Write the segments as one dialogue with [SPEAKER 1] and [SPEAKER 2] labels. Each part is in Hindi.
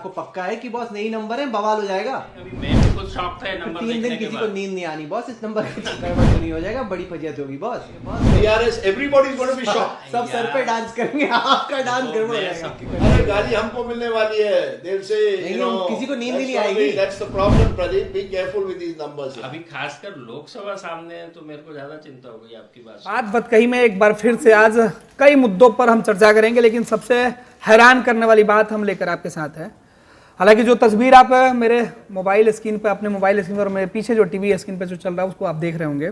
[SPEAKER 1] आपको पक्का है कि बॉस नई नंबर है, बवाल हो जाएगा।
[SPEAKER 2] अभी मैं भी खुद शॉक था ये नंबर
[SPEAKER 1] 3 दिन
[SPEAKER 2] देखने के
[SPEAKER 1] किसी को
[SPEAKER 2] बाद।
[SPEAKER 1] नींद नहीं आनी बॉस, इस नंबर के चक्कर में तो नहीं हो जाएगा, बड़ी फजियत होगी boss.
[SPEAKER 3] TRS, everybody is going to be shocked.
[SPEAKER 1] सब सर पे डांस करेंगे, आपका डांस गड़बड़ हो जाएगा।
[SPEAKER 3] अरे गाली हमको मिलने वाली है। They'll say,
[SPEAKER 1] नहीं,
[SPEAKER 3] you know,
[SPEAKER 1] किसी को नींद
[SPEAKER 3] that's
[SPEAKER 1] नहीं
[SPEAKER 3] not
[SPEAKER 1] आएगी।
[SPEAKER 3] me, that's the problem, Pradeep. Be careful with these numbers.
[SPEAKER 2] अभी खासकर लोकसभा सामने है तो मेरे को ज्यादा चिंता हो गई आपकी बात से।
[SPEAKER 4] बात कही में एक बार फिर से आज कई मुद्दों पर हम चर्चा करेंगे, लेकिन सबसे हैरान करने वाली बात हम लेकर आपके साथ है। हालांकि जो तस्वीर आप मेरे मोबाइल स्क्रीन पर, अपने मोबाइल स्क्रीन पर, मेरे पीछे जो टीवी स्क्रीन पर जो चल रहा है उसको आप देख रहे होंगे,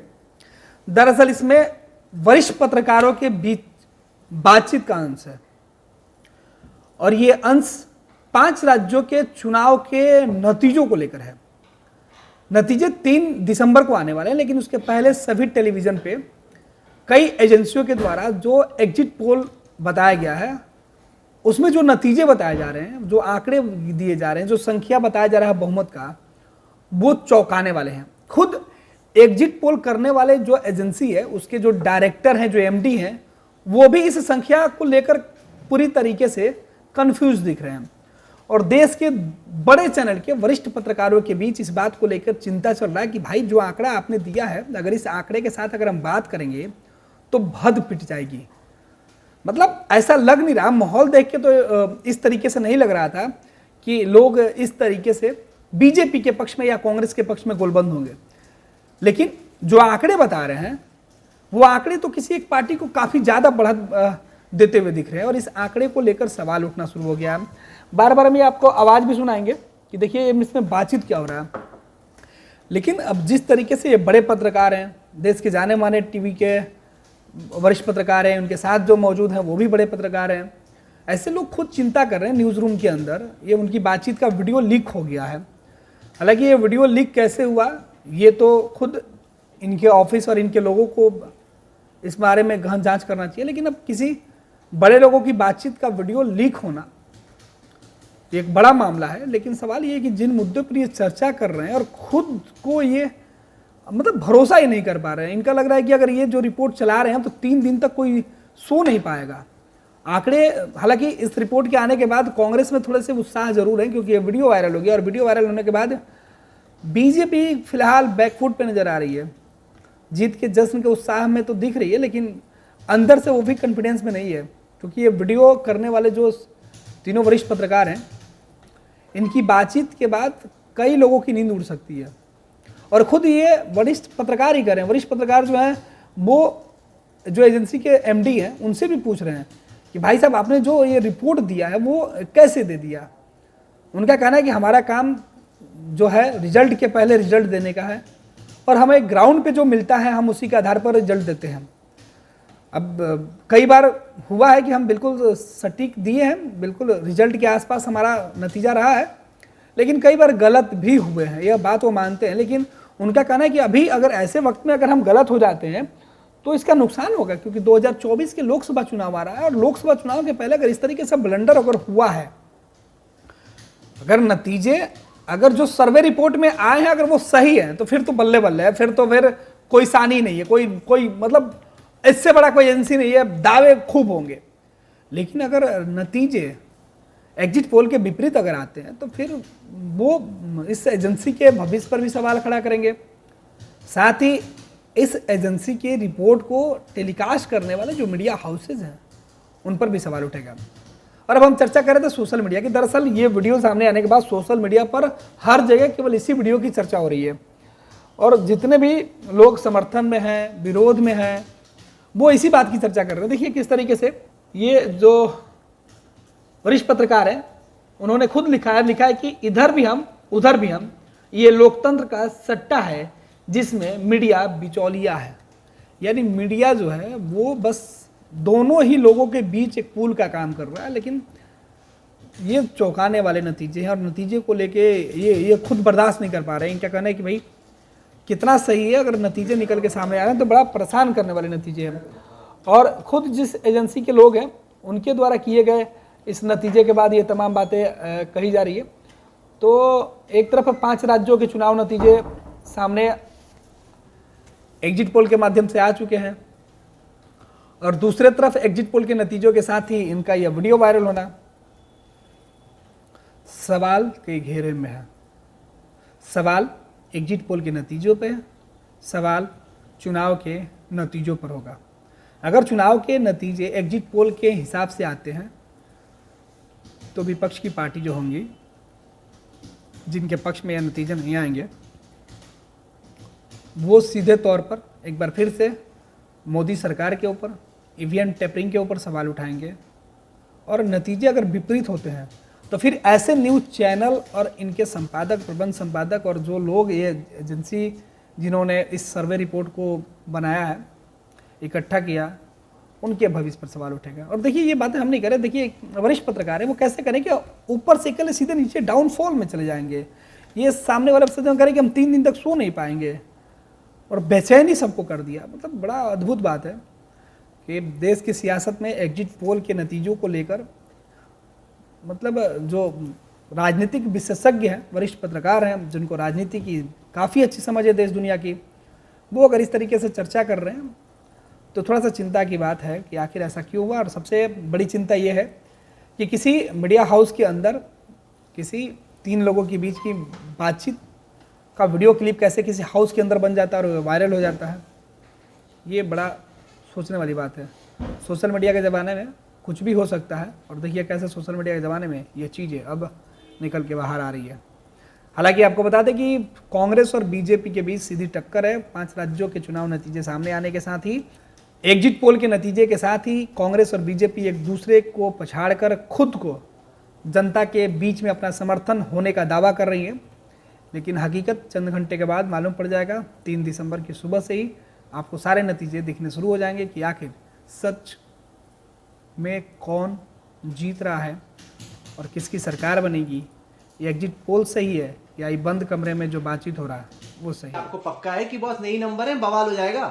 [SPEAKER 4] दरअसल इसमें वरिष्ठ पत्रकारों के बीच बातचीत का अंश है। और ये अंश 5 राज्यों के चुनाव के नतीजों को लेकर है। नतीजे 3 दिसंबर को आने वाले हैं, लेकिन उसके पहले सभी टेलीविजन पे कई एजेंसियों के द्वारा जो एग्जिट पोल बताया गया है, उसमें जो नतीजे बताए जा रहे हैं, जो आंकड़े दिए जा रहे हैं, जो संख्या बताया जा रहा है बहुमत का, वो चौंकाने वाले हैं। खुद एग्जिट पोल करने वाले जो एजेंसी है, उसके जो डायरेक्टर हैं, जो एमडी हैं, वो भी इस संख्या को लेकर पूरी तरीके से कंफ्यूज दिख रहे हैं। और देश के बड़े चैनल के वरिष्ठ पत्रकारों के बीच इस बात को लेकर चिंता चल रहा है कि भाई जो आंकड़ा आपने दिया है, अगर इस आंकड़े के साथ अगर हम बात करेंगे तो भद पिट जाएगी। मतलब ऐसा लग नहीं रहा, माहौल देख के तो इस तरीके से नहीं लग रहा था कि लोग इस तरीके से बीजेपी के पक्ष में या कांग्रेस के पक्ष में गोलबंद होंगे। लेकिन जो आंकड़े बता रहे हैं, वो आंकड़े तो किसी एक पार्टी को काफ़ी ज़्यादा बढ़त देते हुए दिख रहे हैं। और इस आंकड़े को लेकर सवाल उठना शुरू हो गया। बार बार हम ये आपको आवाज़ भी सुनाएंगे कि देखिए इसमें बातचीत क्या हो रहा है। लेकिन अब जिस तरीके से ये बड़े पत्रकार हैं, देश के जाने माने टीवी के वरिष्ठ पत्रकार हैं, उनके साथ जो मौजूद हैं वो भी बड़े पत्रकार हैं, ऐसे लोग खुद चिंता कर रहे हैं न्यूज़ रूम के अंदर। ये उनकी बातचीत का वीडियो लीक हो गया है। हालांकि ये वीडियो लीक कैसे हुआ, ये तो खुद इनके ऑफिस और इनके लोगों को इस बारे में गहन जांच करना चाहिए। लेकिन अब किसी बड़े लोगों की बातचीत का वीडियो लीक होना एक बड़ा मामला है। लेकिन सवाल ये है कि जिन मुद्दों पर ये चर्चा कर रहे हैं और खुद को ये मतलब भरोसा ही नहीं कर पा रहे हैं, इनका लग रहा है कि अगर ये जो रिपोर्ट चला रहे हैं तो 3 दिन तक कोई सो नहीं पाएगा। आंकड़े, हालांकि इस रिपोर्ट के आने के बाद कांग्रेस में थोड़े से उत्साह जरूर है, क्योंकि ये वीडियो वायरल हो गया। और वीडियो वायरल होने के बाद बीजेपी फिलहाल बैकफुट पे नजर आ रही है। जीत के जश्न के उत्साह में तो दिख रही है, लेकिन अंदर से वो भी कॉन्फिडेंस में नहीं है, क्योंकि ये वीडियो करने वाले जो तीनों वरिष्ठ पत्रकार हैं, इनकी बातचीत के बाद कई लोगों की नींद उड़ सकती है। और खुद ये वरिष्ठ पत्रकार ही कर रहे हैं। वरिष्ठ पत्रकार जो हैं, वो जो एजेंसी के एमडी हैं, उनसे भी पूछ रहे हैं कि भाई साहब आपने जो ये रिपोर्ट दिया है वो कैसे दे दिया। उनका कहना है कि हमारा काम जो है रिजल्ट के पहले रिजल्ट देने का है, और हमें ग्राउंड पे जो मिलता है हम उसी के आधार पर रिजल्ट देते हैं। अब कई बार हुआ है कि हम बिल्कुल सटीक दिए हैं, बिल्कुल रिजल्ट के आसपास हमारा नतीजा रहा है, लेकिन कई बार गलत भी हुए हैं, यह बात वो मानते हैं। लेकिन उनका कहना है कि अभी अगर ऐसे वक्त में अगर हम गलत हो जाते हैं तो इसका नुकसान होगा, क्योंकि 2024 के लोकसभा चुनाव आ रहा है। और लोकसभा चुनाव के पहले अगर इस तरीके से ब्लंडर अगर हुआ है, अगर नतीजे, अगर जो सर्वे रिपोर्ट में आए हैं अगर वो सही है, तो फिर तो बल्ले बल्ले है, फिर कोई सानी नहीं है, कोई मतलब इससे बड़ा कोई एजेंसी नहीं है, दावे खूब होंगे। लेकिन अगर नतीजे एग्जिट पोल के विपरीत अगर आते हैं तो फिर वो इस एजेंसी के भविष्य पर भी सवाल खड़ा करेंगे। साथ ही इस एजेंसी के रिपोर्ट को टेलीकास्ट करने वाले जो मीडिया हाउसेज हैं, उन पर भी सवाल उठेगा। और अब हम चर्चा कर रहे थे सोशल मीडिया की। दरअसल ये वीडियो सामने आने के बाद सोशल मीडिया पर हर जगह केवल इसी वीडियो की चर्चा हो रही है। और जितने भी लोग समर्थन में हैं, विरोध में हैं, वो इसी बात की चर्चा कर रहे हैं। देखिए किस तरीके से ये जो वरिष्ठ पत्रकार हैं, उन्होंने खुद लिखा है कि इधर भी हम उधर भी हम, ये लोकतंत्र का सट्टा है जिसमें मीडिया बिचौलिया है। यानी मीडिया जो है वो बस दोनों ही लोगों के बीच एक पुल का काम कर रहा है। लेकिन ये चौंकाने वाले नतीजे हैं, और नतीजे को लेके ये खुद बर्दाश्त नहीं कर पा रहे हैं। इनका कहना है कि भाई कितना सही है, अगर नतीजे निकल के सामने आ रहे हैं तो बड़ा परेशान करने वाले नतीजे हैं। और खुद जिस एजेंसी के लोग हैं, उनके द्वारा किए गए इस नतीजे के बाद ये तमाम बातें कही जा रही है। तो एक तरफ 5 राज्यों के चुनाव नतीजे सामने एग्जिट पोल के माध्यम से आ चुके हैं, और दूसरे तरफ एग्जिट पोल के नतीजों के साथ ही इनका यह वीडियो वायरल होना। सवाल के घेरे में है। सवाल एग्जिट पोल के नतीजों पे है, सवाल चुनाव के नतीजों पर होगा। अगर चुनाव के नतीजे एग्जिट पोल के हिसाब से आते हैं तो विपक्ष की पार्टी जो होंगी, जिनके पक्ष में यह नतीजे नहीं आएंगे, वो सीधे तौर पर एक बार फिर से मोदी सरकार के ऊपर, ईवीएम टेपरिंग के ऊपर सवाल उठाएंगे। और नतीजे अगर विपरीत होते हैं तो फिर ऐसे न्यूज़ चैनल और इनके संपादक, प्रबंध संपादक और जो लोग, ये एजेंसी जिन्होंने इस सर्वे रिपोर्ट को बनाया है, इकट्ठा किया, उनके भविष्य पर सवाल उठेगा। और देखिए, ये बातें हम नहीं करें। देखिए, एक वरिष्ठ पत्रकार है, वो कैसे करें कि ऊपर से कल सीधे नीचे डाउनफॉल में चले जाएंगे। ये सामने वाले सज्जन करें कि हम 3 दिन तक सो नहीं पाएंगे, और बेचैनी सबको कर दिया। मतलब बड़ा अद्भुत बात है कि देश की सियासत में एग्जिट पोल के नतीजों को लेकर, मतलब जो राजनीतिक विशेषज्ञ हैं, वरिष्ठ पत्रकार हैं, जिनको राजनीति की काफ़ी अच्छी समझ है देश दुनिया की, वो अगर इस तरीके से चर्चा कर रहे हैं तो थोड़ा सा चिंता की बात है कि आखिर ऐसा क्यों हुआ। और सबसे बड़ी चिंता ये है कि किसी मीडिया हाउस के अंदर किसी 3 लोगों के बीच की बातचीत का वीडियो क्लिप कैसे किसी हाउस के अंदर बन जाता है और वायरल हो जाता है। ये बड़ा सोचने वाली बात है। सोशल मीडिया के ज़माने में कुछ भी हो सकता है, और देखिए कैसे सोशल मीडिया के ज़माने में ये चीज़ें अब निकल के बाहर आ रही है। हालांकि आपको बता दें कि कांग्रेस और बीजेपी के बीच सीधी टक्कर है। 5 राज्यों के चुनाव नतीजे सामने आने के साथ ही, एग्जिट पोल के नतीजे के साथ ही, कांग्रेस और बीजेपी एक दूसरे को पछाड़कर खुद को जनता के बीच में अपना समर्थन होने का दावा कर रही है। लेकिन हकीकत चंद घंटे के बाद मालूम पड़ जाएगा। 3 दिसंबर की सुबह से ही आपको सारे नतीजे दिखने शुरू हो जाएंगे कि आखिर सच में कौन जीत रहा है और किसकी सरकार बनेगी। ये एग्जिट पोल सही है या ये बंद कमरे में जो बातचीत हो रहा है वो सही है।
[SPEAKER 1] आपको पक्का है कि बॉस नई नंबर है, बवाल हो जाएगा?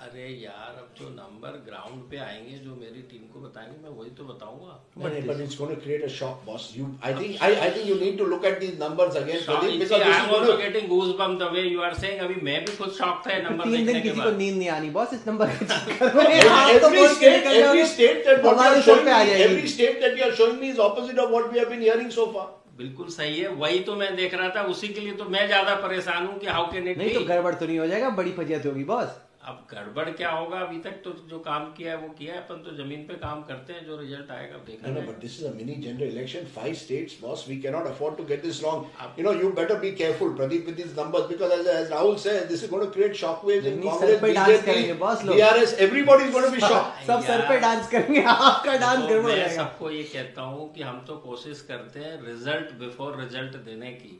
[SPEAKER 2] अरे यार, अब जो नंबर ग्राउंड पे आएंगे, जो मेरी टीम को बताएंगे, मैं वही तो बताऊंगा।
[SPEAKER 3] But it's going to create a shock, boss. I think you need to look at these numbers again, Pradeep, because
[SPEAKER 2] I
[SPEAKER 3] this
[SPEAKER 2] am
[SPEAKER 3] is going
[SPEAKER 2] also
[SPEAKER 3] to.
[SPEAKER 2] getting goosebumps the way you are saying। अभी मैं भी खुद शॉक था ये नंबर
[SPEAKER 1] 3 दिन
[SPEAKER 2] देखने के
[SPEAKER 1] किसी को
[SPEAKER 2] बाद।
[SPEAKER 1] नींद नहीं आनी बॉस इस नंबर के चक्कर में। आप तो बोल के निकल जाओगे,
[SPEAKER 3] every state that what you
[SPEAKER 1] हमारे
[SPEAKER 3] are
[SPEAKER 1] सर
[SPEAKER 3] showing
[SPEAKER 1] पे आ
[SPEAKER 3] me,
[SPEAKER 1] जाएगी।
[SPEAKER 3] every state that you are showing me is opposite of what we have been hearing so far.
[SPEAKER 2] बिल्कुल सही है, वही तो मैं देख रहा था। उसी के लिए तो मैं ज्यादा परेशान हूँ कि हाउ कैन इट
[SPEAKER 1] नहीं तो
[SPEAKER 2] बी।
[SPEAKER 1] गड़बड़ तो नहीं हो जाएगा, बड़ी फजियत होगी बॉस।
[SPEAKER 2] अब गड़बड़ क्या होगा? अभी तक तो जो काम किया है वो किया है। अपन तो जमीन पे काम करते हैं, जो रिजल्ट आएगा देखना
[SPEAKER 3] No,
[SPEAKER 2] है।
[SPEAKER 3] but this is a mini general election. 5 states, boss. We cannot afford to get this wrong. You know, you better be careful, Pradeep, with these numbers, because as Rahul said, this is going to create shockwaves in
[SPEAKER 1] नहीं,
[SPEAKER 3] Congress,
[SPEAKER 1] सर पे डांस करेंगे
[SPEAKER 3] BJP,
[SPEAKER 1] boss लोग।
[SPEAKER 3] DRS. Everybody is going to be shocked.
[SPEAKER 1] सब सर पे डांस करेंगे, आपका डांस
[SPEAKER 2] तो
[SPEAKER 1] गड़बड़ हो
[SPEAKER 2] मैं
[SPEAKER 1] जाएगा।
[SPEAKER 2] सबको ये कहता हूँ कि हम तो कोशिश करते हैं रिजल्ट बिफोर रिजल्ट देने की।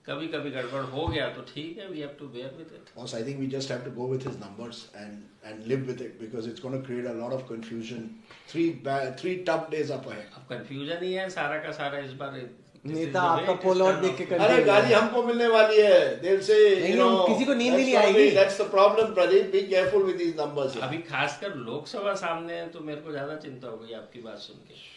[SPEAKER 2] कभी कभी गड़बड़ हो गया तो ठीक है, we have to bear with it.
[SPEAKER 3] Boss, I think we just have to go with his numbers and live with it, because it's going to create a lot of confusion. 3 tough days up ahead.
[SPEAKER 2] अब कंफ्यूजन ही है सारा का सारा इस बार।
[SPEAKER 1] नेता आपका पोल और देख के
[SPEAKER 3] अरे
[SPEAKER 1] confuse
[SPEAKER 3] गाली
[SPEAKER 1] है।
[SPEAKER 3] हमको मिलने वाली है। They'll say,
[SPEAKER 1] नहीं,
[SPEAKER 3] you know,
[SPEAKER 1] किसी को नींद
[SPEAKER 3] that's
[SPEAKER 1] नहीं
[SPEAKER 3] gonna
[SPEAKER 1] आएगी।
[SPEAKER 3] be- That's the problem, Pradeep. Be careful with these numbers.
[SPEAKER 2] अभी खासकर लोकसभा सामने है तो मेरे को ज्यादा चिंता हो गई आपकी बात सुन के।